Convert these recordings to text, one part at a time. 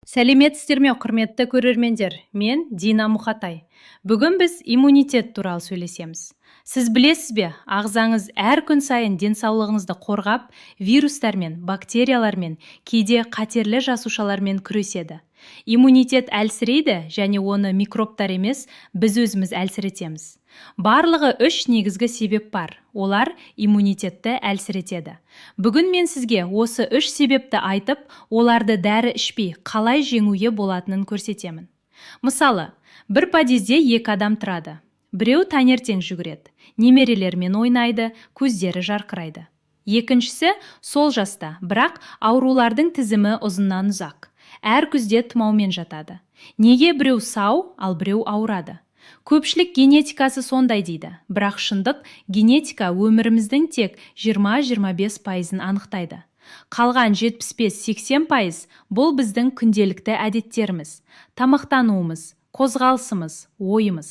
Сәлеметсіздер ме, құрметті көрермендер? Мен Дина Мұқатай. Бүгін біз иммунитет туралы сөйлесеміз. Сіз білесіз бе, ағзаңыз әр күн сайын денсаулығыңызды қорғап, вирустармен, бактериялармен, кейде қатерлі жасушалармен күреседі. Иммунитет әлсірейді және оны микробтар емес, біз өзіміз әлсіретеміз. Барлығы үш негізгі себеп бар. Олар иммунитетті әлсіретеді. Бүгін мен сізге осы үш себепті айтып, оларды дәрі ішпей қалай жеңуге болатынын көрсетемін. Мысалы, бір подъезде екі адам тұрады. Біреу таңертең жүгіреді, немерелермен ойнайды, көздері жарқырайды. Екіншісі сол жаста, бірақ аурулардың тізімі ұзыннан ұзақ. Әр күзде тұмаумен жатады. Неге біреу сау, ал біреу ауырады? Көпшілік генетикасы сондай дейді, бірақ шындық генетика өміріміздің тек 20-25%-ын анықтайды. Қалған 75-80% бұл біздің күнделікті әдеттеріміз, тамақтануымыз, қозғалысымыз, ойымыз.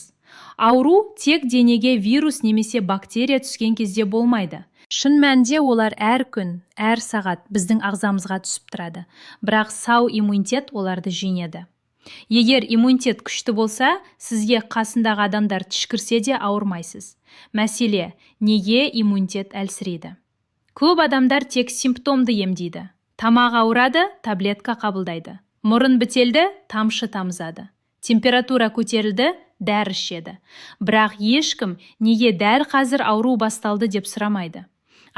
Ауру тек денеге вирус немесе бактерия түскен кезде болмайды. Шын мәнінде олар әр күн, әр сағат біздің ағзамызға түсіп тұрады, бірақ сау иммунитет оларды жеңеді. Егер иммунитет күшті болса, сізге қасындағы адамдар түшкірсе де ауырмайсыз. Мәселе, неге иммунитет әлсірейді? Көп адамдар тек симптомды емдейді. Тамақ ауырады, таблетка қабылдайды. Мұрын бітелді, тамшы тамызады. Температура көтерілді, дәрі ішеді. Бірақ ешкім неге дәл қазір ауру басталды деп сұрамайды.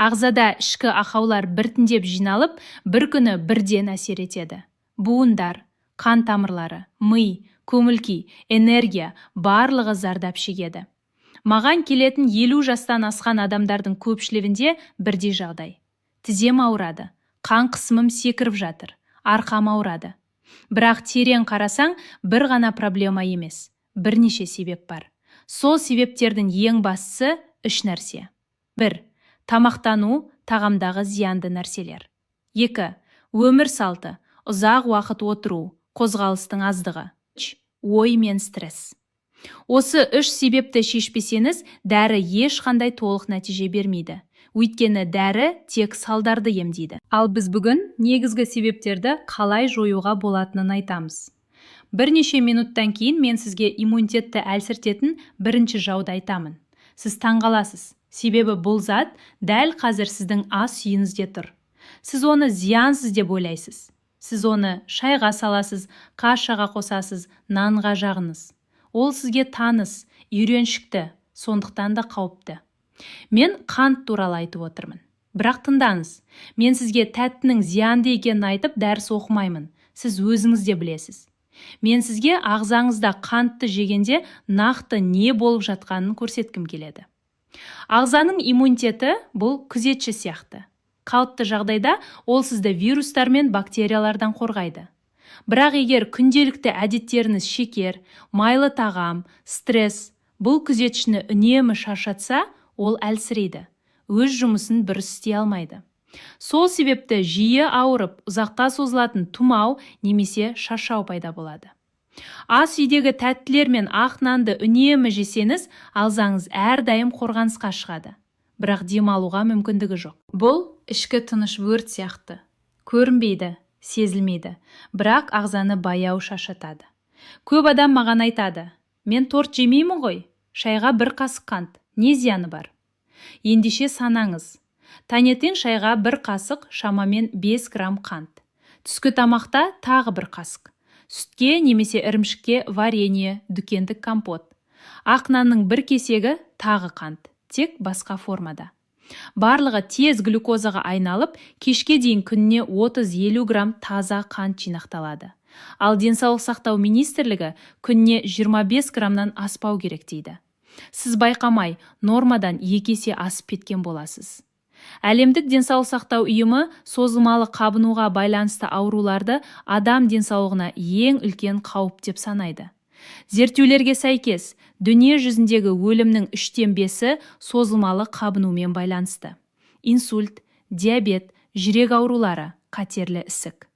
Ағзада ішкі ақаулар біртіндеп жиналып, бір күні бірден әсер етеді. Буындар, қан тамырлары, ми, көңіл-күй, энергия барлығы зардап шегеді. Маған келетін 50 жастан асқан адамдардың көпшілігінде бірдей жағдай. Тізем ауырады, қан қысымым секіріп жатыр, арқам ауырады. Бірақ терең қарасаң, бір ғана проблема емес, бірнеше себеп бар. Сол себептердің ең бастысы үш нәрсе. 1. Тамақтану, тағамдағы зиянды нәрселер. 2. Өмір салты, ұзақ уақыт отыру, қозғалыстың аздығы. 3. Ой мен стресс. Осы үш себепті шешпесеңіз, дәрі ешқандай толық нәтиже бермейді. Өйткені дәрі тек салдарды емдейді. Ал біз бүгін негізгі себептерді қалай жоюға болатынын айтамыз. Бірнеше минуттан кейін мен сізге иммунитетті әлсіртетін бірінші жауды айтамын. Сіз таңғаласыз. Себебі бұл зат дәл қазір сіздің ас үйіңізде тұр. Сіз оны зиянсыз деп ойлайсыз. Сіз оны шайға саласыз, кашаға қосасыз, нанға жағыңыз. Ол сізге таныс, үйреншікті, сондықтан да қауіпті. Мен қант туралы айтып отырмын. Бірақ тыңдаңыз, мен сізге тәттінің зиянды екенін айтып дәріс оқымаймын. Сіз өзіңіз де білесіз. Мен сізге ағзаңызда қантты жегенде нақты не болып жатқанын көрсеткім келеді. Ағзаның иммунитеті бұл күзетші сияқты. Қалыпты жағдайда ол сізді вирустар мен бактериялардан қорғайды. Бірақ егер күнделікті әдеттеріңіз шекер, майлы тағам, стресс, бұл күзетшіні үнемі шаршатса, ол әлсірейді. Өз жұмысын дұрыс істей алмайды. Сол себепті жиі ауырып, ұзаққа созылатын тұмау немесе шаршау пайда болады. Ас үйдегі тәттілер мен ақ нанды үнемі жесеңіз, ағзаңыз әрдайым қорғанысқа шығады. Бірақ демалуға мүмкіндігі жоқ. Бұл ішкі тыныш өрт сияқты. Көрінбейді, сезілмейді, бірақ ағзаны баяу шаршатады. Көп адам маған айтады: мен торт жемеймін ғой, шайға бір қасық қант, не зияны бар? Ендеше санаңыз. Таңертең шайға бір қасық, шамамен 5 грамм қант. Түскі тамақта тағы бір қасық. Сүтке немесе ірімшікке варенье, дүкендік компот. Ақ нанның бір кесегі тағы қант, тек басқа формада. Барлығы тез глюкозаға айналып, кешке дейін күніне 30-50 грамм таза қант жинақталады. Ал денсаулық сақтау министрлігі күніне 25 граммнан аспау керек дейді. Сіз байқамай, нормадан 2 есе асып кеткен боласыз. Әлемдік денсаулық сақтау ұйымы созылмалы қабынуға байланысты ауруларды адам денсаулығына ең үлкен қауіп деп санайды. Зерттеулерге сәйкес, дүние жүзіндегі өлімнің 3/5-і созылмалы қабынумен байланысты. Инсульт, диабет, жүрек аурулары, қатерлі ісік.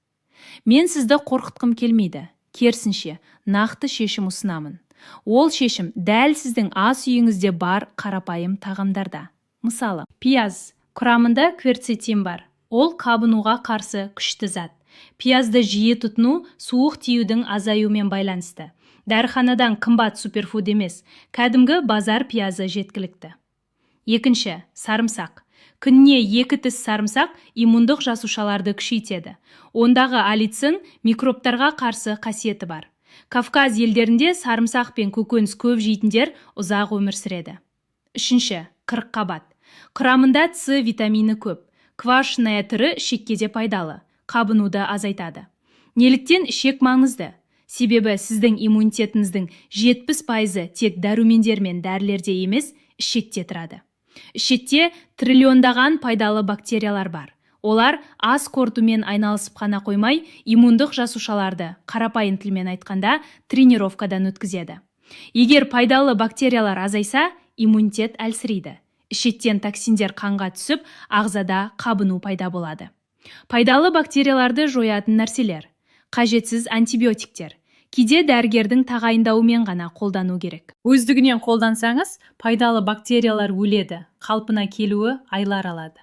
Мен сізді қорқытқым келмейді. Керісінше, нақты шешім ұсынамын. Ол шешім дәл сіздің ас үйіңізде бар қарапайым тағамдарда. Мысалы, пияз. Құрамында кверцетин бар. Ол қабынуға қарсы күшті зат. Пиязды жиі тұтыну суық тиюдің азаюымен байланысты. Дәріханадан қымбат суперфуд емес, кәдімгі базар пиязы жеткілікті. Екінші, сарымсақ. Күніне 2 тіс сарымсақ иммундық жасушаларды күшейтеді. Ондағы алицин микробтарға қарсы қасиеті бар. Кавказ елдерінде сарымсақ пен көкөніс көп жейтіндер ұзақ өмір сүреді. Үшінші, қырыққабат. Құрамында С витамині көп. Квашеная түрі ішекке де пайдалы, қабынуды азайтады. Неліктен ішек маңызды? Себебі сіздің иммунитетіңіздің 70% тек дәрумендер мен дәрілерде емес, ішекте тұрады. Ішекте триллиондаған пайдалы бактериялар бар. Олар ас қорытумен айналысып қана қоймай, иммундық жасушаларды, қарапайым тілмен айтқанда, тренировкадан өткізеді. Егер пайдалы бактериялар азайса, иммунитет әлсірейді. Ішектен токсиндер қанға түсіп, ағзада қабыну пайда болады. Пайдалы бактерияларды жоятын нәрселер. Қажетсіз антибиотиктер. Кейде дәрігердің тағайындауымен ғана қолдану керек. Өздігінен қолдансаңыз, пайдалы бактериялар өледі, қалпына келуі айлар алады.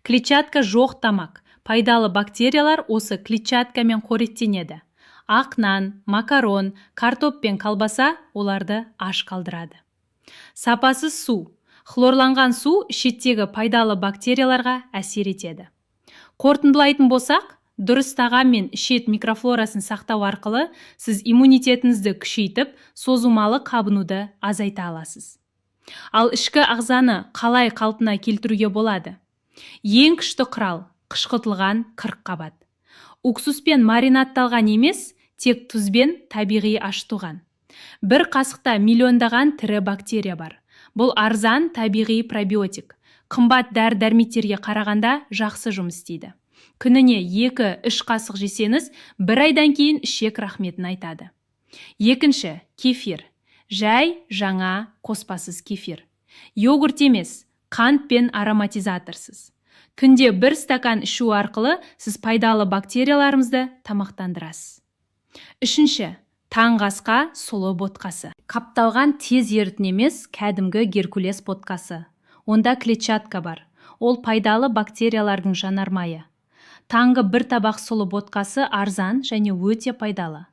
Клетчатка жоқ тамақ. Пайдалы бактериялар осы клетчаткамен қоректенеді. Ақ нан, макарон, картоп пен колбаса оларды аш қалдырады. Сапасыз су. Хлорланған су ішектегі пайдалы бактерияларға әсер етеді. Қорытындылайтын болсақ, дұрыс тағам мен ішет микрофлорасын сақтау арқылы сіз иммунитетіңізді күшейтіп, созылмалы қабынуды азайта аласыз. Ал ішкі ағзаны қалай қалпына келтіруге болады? Ең күшті құрал қышқытылған қырыққабат. Уксуспен маринатталған емес, тек тұзбен табиғи ашытылған. Бір қасықта миллиондаған тірі бактерия бар. Бұл арзан табиғи пробиотик. Қымбат дәрі-дәрмектерге қарағанда жақсы жұмыс істейді. Күніне 2-3 қасық жесеңіз, 1 айдан кейін ішек рахметін айтады. Екінші, кефир. Жай, жаңа, қоспасыз кефир. Йогурт емес, қант пен ароматизаторсыз. Күнде 1 стакан ішу арқылы сіз пайдалы бактерияларымызды тамақтандырасыз. Үшінші, таңғы асқа сұлы ботқасы. Қапталған тез ерітін емес, кәдімгі геркулес ботқасы. Онда клетчатка бар. Ол пайдалы бактериялардың жанармайы. Таңғы 1 табақ сұлы ботқасы арзан және өте пайдалы.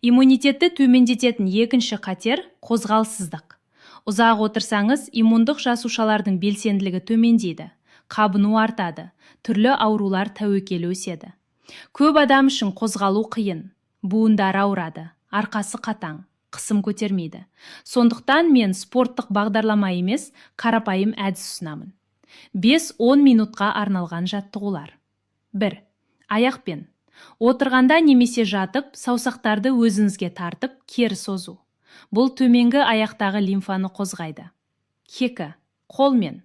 Иммунитетті төмендететін екінші қатер қозғалсыздық. Ұзақ отырсаңыз, иммундық жасушалардың белсенділігі төмендейді. Қабыну артады. Түрлі аурулар тәуекел өседі. Көп адам үшін қозғалу қиын. Буындар ауырады. Арқасы қатаң. Қысым көтермейді. Сондықтан мен спорттық бағдарлама емес, қарапайым әдіс ұсынамын. 5-10 минутқа арналған жаттығулар. 1. Аяқпен. Отырғанда немесе жатып, саусақтарды өзіңізге тартып, кері созу. Бұл төменгі аяқтағы лимфаны қозғайды. 2. Қолмен.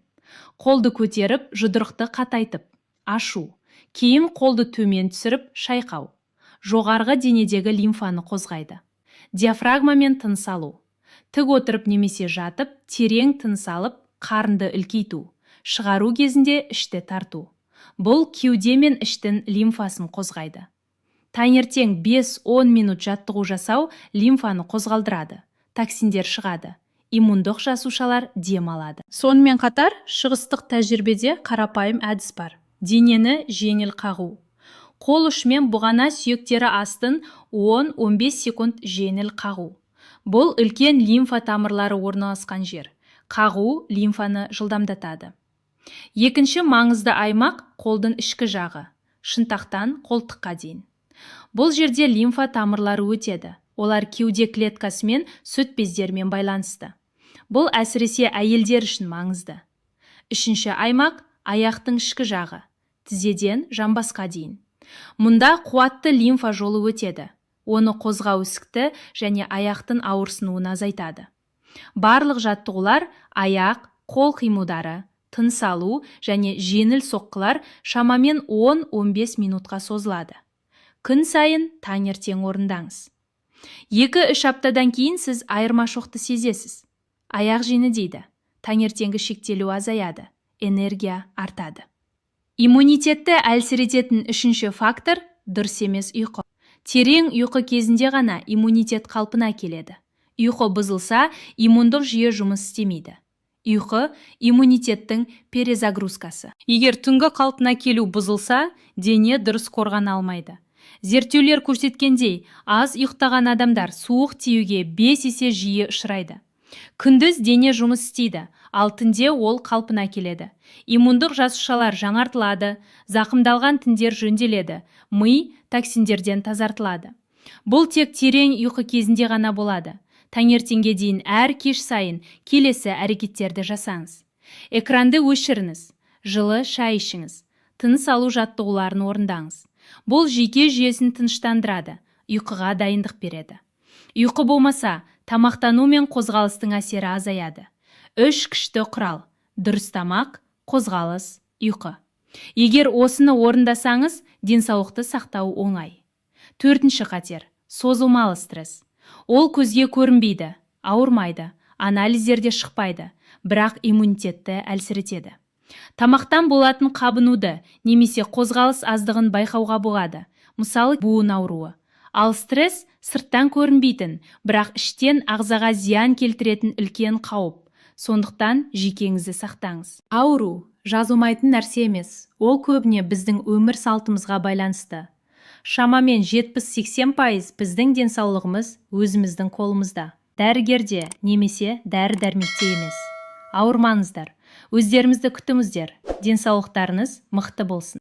Қолды көтеріп, жұдырықты қатайтып, ашу. Кейін қолды төмен түсіріп, шайқау. Жоғарғы денедегі лимфаны қозғайды. Диафрагмамен тыныс алу. Тік отырып немесе жатып, терең тыныс алып, қарынды үлкейту. Шығару кезінде ішті тарту. Бұл кеуде мен іштің лимфасын қозғайды. Таңертең 5-10 минут жаттығу жасау лимфаны қозғалдырады. Токсиндер шығады. Иммундық жасушалар дем алады. Сонымен қатар, шығыстық тәжірибеде қарапайым әдіс бар. Денені жеңіл қағу. Қол ұшымен бұғана сүйектері астын 10-15 секунд жеңіл қағу. Бұл үлкен лимфа тамырлары орналасқан жер. Қағу лимфаны жылдамдатады. Екінші маңызды аймақ қолдың ішкі жағы, шынтақтан қолтыққа дейін. Бұл жерде лимфа тамырлары өтеді. Олар кеуде клеткасы мен сүт бездерімен байланысты. Бұл әсіресе әйелдер үшін маңызды. Үшінші аймақ аяқтың ішкі жағы, тізеден жамбасқа дейін. Мұнда қуатты лимфа жолы өтеді. Оны қозғау ісікті және аяқтың ауырсынуын азайтады. Барлық жаттығулар аяқ, қол қимылдары, тыныс алу және жеңіл соққылар шамамен 10-15 минутқа созылады. Күн сайын таңертең орындаңыз. 2-3 аптадан кейін сіз айырмашылықты сезесіз. Аяқ жеңілдейді. Таңертеңгі шектелу азаяды. Энергия артады. Иммунитетті әлсірететін үшінші фактор дұрыс емес ұйқы. Терең ұйқы кезінде ғана иммунитет қалпына келеді. Ұйқы бұзылса, иммундық жүйе жұмыс істемейді. Ұйқы иммунитеттің перезагрузкасы. Егер түнгі қалпына келу бұзылса, дене дұрыс қорғана алмайды. Зерттеулер көрсеткендей, аз ұйықтаған адамдар суық тиюге 5 есе жиі ұшырайды. Күндіз дене жұмыс істейді, ал түнде ол қалпына келеді. Иммундық жасушалар жаңартылады, зақымдалған тіндер жөнделеді, ми токсиндерден тазартылады. Бұл тек терең ұйқы кезінде ғана болады. Таңертеңге дейін әр кеш сайын келесі әрекеттерді жасаңыз. Экранды өшіріңіз, жылы шай ішіңіз, тыныс алу жаттығуларын орындаңыз. Бұл жүйке жүйесін тыныштандырады, ұйқыға дайындық береді. Ұйқы болмаса, тамақтану мен қозғалыстың әсері азаяды. 3 күшті құрал: дұрыс тамақ, қозғалыс, ұйқы. Егер осыны орындасаңыз, денсаулықты сақтау оңай. 4-ші қатер – созылмалы стресс. Ол көзге көрінбейді, ауырмайды, анализдерде шықпайды, бірақ иммунитетті әлсіретеді. Тамақтан болатын қабынуды немесе қозғалыс аздығын байқауға болады, мысалы буын ауруы. Ал стресс сырттан көрінбейтін, бірақ іштен ағзаға зиян келтіретін үлкен қауіп. Сондықтан жүйкеңізді сақтаңыз. Ауру жазылмайтын нәрсе емес, ол көбіне біздің өмір салтымызға байланысты. Шамамен 70-80% біздің денсаулығымыз өзіміздің қолымызда. Дәрігерде немесе дәрі-дәрмекте емес. Ауырмаңыздар, өздеріңізді күтіңіздер, денсаулықтарыңыз мықты болсын.